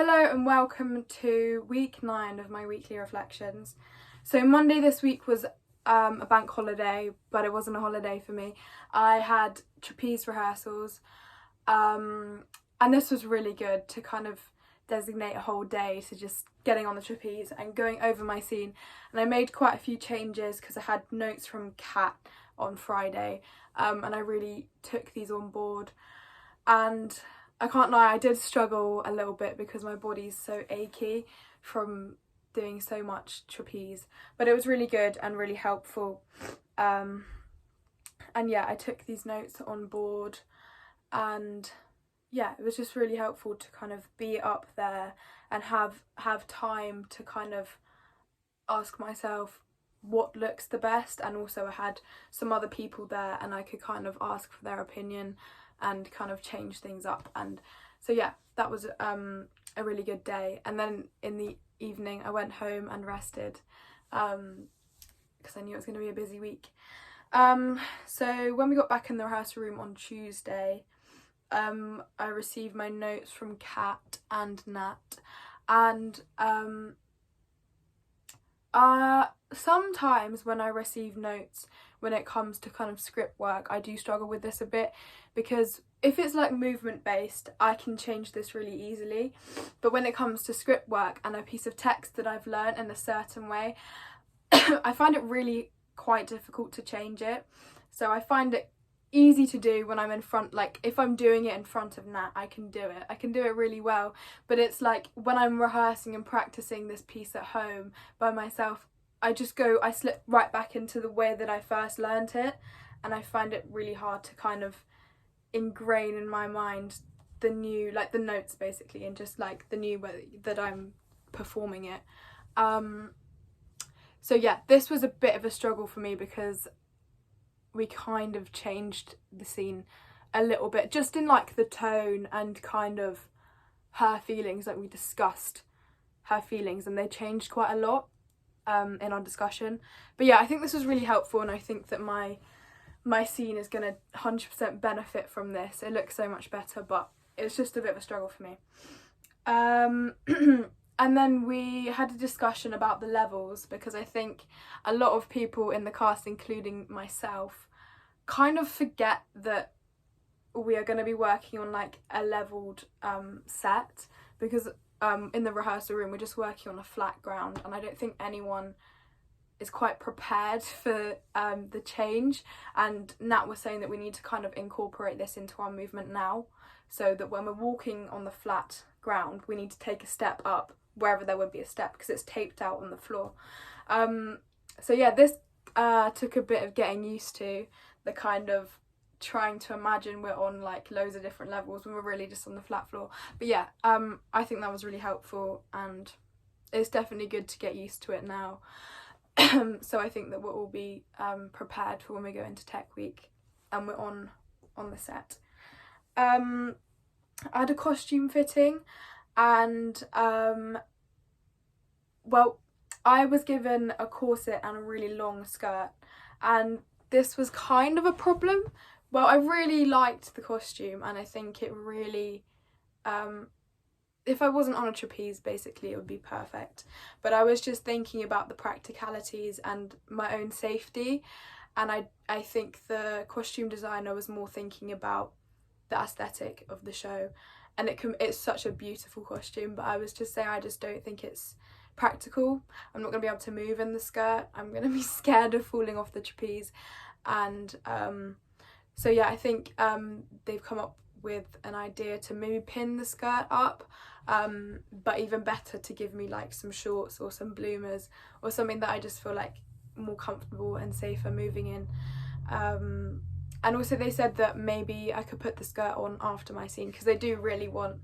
Hello and welcome to week 9 of my weekly reflections. So Monday this week was a bank holiday, but it wasn't a holiday for me. I had trapeze rehearsals and this was really good to kind of designate a whole day to just getting on the trapeze and going over my scene. And I made quite a few changes because I had notes from Kat on Friday and I really took these on board. And I can't lie, I did struggle a little bit because my body's so achy from doing so much trapeze, but it was really good and really helpful. And yeah, I took these notes on board, and yeah, it was just really helpful to kind of be up there and have time to kind of ask myself what looks the best. And also I had some other people there and I could kind of ask for their opinion and kind of change things up. And so yeah, that was a really good day. And then in the evening I went home and rested because I knew it was going to be a busy week. So when we got back in the rehearsal room on Tuesday, I received my notes from Kat and Nat, and sometimes when I receive notes when it comes to kind of script work, I do struggle with this a bit, because if it's like movement based, I can change this really easily, but when it comes to script work and a piece of text that I've learned in a certain way, I find it really quite difficult to change it. So I find it easy to do when I'm in front, like if I'm doing it in front of Nat, I can do it really well, but it's like when I'm rehearsing and practicing this piece at home by myself, I slip right back into the way that I first learned it, and I find it really hard to kind of ingrain in my mind the new, like the notes basically, and just like the new way that I'm performing it. So yeah, this was a bit of a struggle for me because we kind of changed the scene a little bit, just in like the tone and kind of her feelings, like we discussed her feelings and they changed quite a lot in our discussion. But yeah, I think this was really helpful, and I think that my scene is going to 100% benefit from this. It looks so much better, but it's just a bit of a struggle for me. And then we had a discussion about the levels, because I think a lot of people in the cast, including myself, kind of forget that we are going to be working on like a leveled set, because in the rehearsal room we're just working on a flat ground, and I don't think anyone is quite prepared for the change. And Nat was saying that we need to kind of incorporate this into our movement now, so that when we're walking on the flat ground we need to take a step up wherever there would be a step, because it's taped out on the floor. So yeah, this took a bit of getting used to, the kind of trying to imagine we're on like loads of different levels when we're really just on the flat floor. But yeah, I think that was really helpful, and it's definitely good to get used to it now. So I think that we'll all be prepared for when we go into tech week and we're on the set. I had a costume fitting, and well, I was given a corset and a really long skirt, and this was kind of a problem. Well, I really liked the costume, and I think it really, if I wasn't on a trapeze basically it would be perfect, but I was just thinking about the practicalities and my own safety, and I think the costume designer was more thinking about the aesthetic of the show. And it's such a beautiful costume, but I was just saying I just don't think it's practical. I'm not going to be able to move in the skirt. I'm going to be scared of falling off the trapeze. And so yeah, I think they've come up with an idea to maybe pin the skirt up, but even better to give me like some shorts or some bloomers or something that I just feel like more comfortable and safer moving in. And also they said that maybe I could put the skirt on after my scene, because they do really want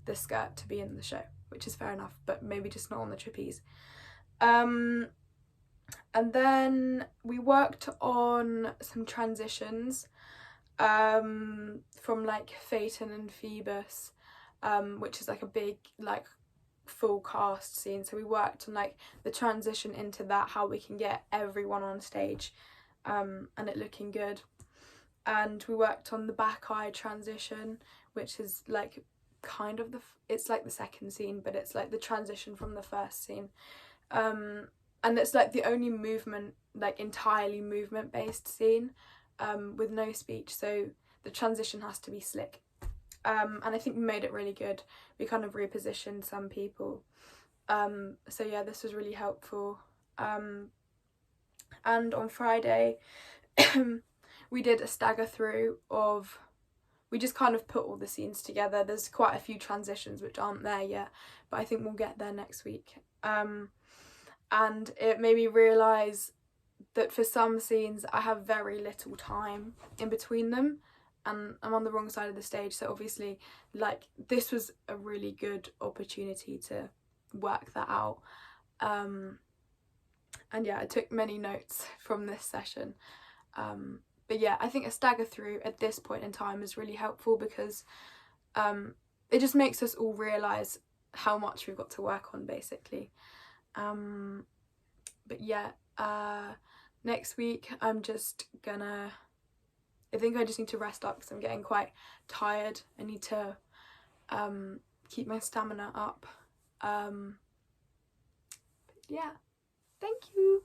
the skirt to be in the show, which is fair enough, but maybe just not on the trapeze. And then we worked on some transitions from like Phaeton and Phoebus, which is like a big like full cast scene. So we worked on like the transition into that, how we can get everyone on stage and it looking good. And we worked on the back eye transition, which is like kind of it's like the second scene, but it's like the transition from the first scene, and it's like the only movement, like entirely movement based scene, with no speech, so the transition has to be slick, and I think we made it really good. We kind of repositioned some people, so yeah, this was really helpful. And on Friday we did a stagger through of, we just kind of put all the scenes together. There's quite a few transitions which aren't there yet, but I think we'll get there next week. And it made me realise that for some scenes I have very little time in between them, and I'm on the wrong side of the stage, so obviously like this was a really good opportunity to work that out. And yeah, I took many notes from this session. But yeah, I think a stagger through at this point in time is really helpful because it just makes us all realise how much we've got to work on, basically. But yeah, next week I'm just gonna, I think I just need to rest up because I'm getting quite tired. I need to keep my stamina up. Yeah, thank you.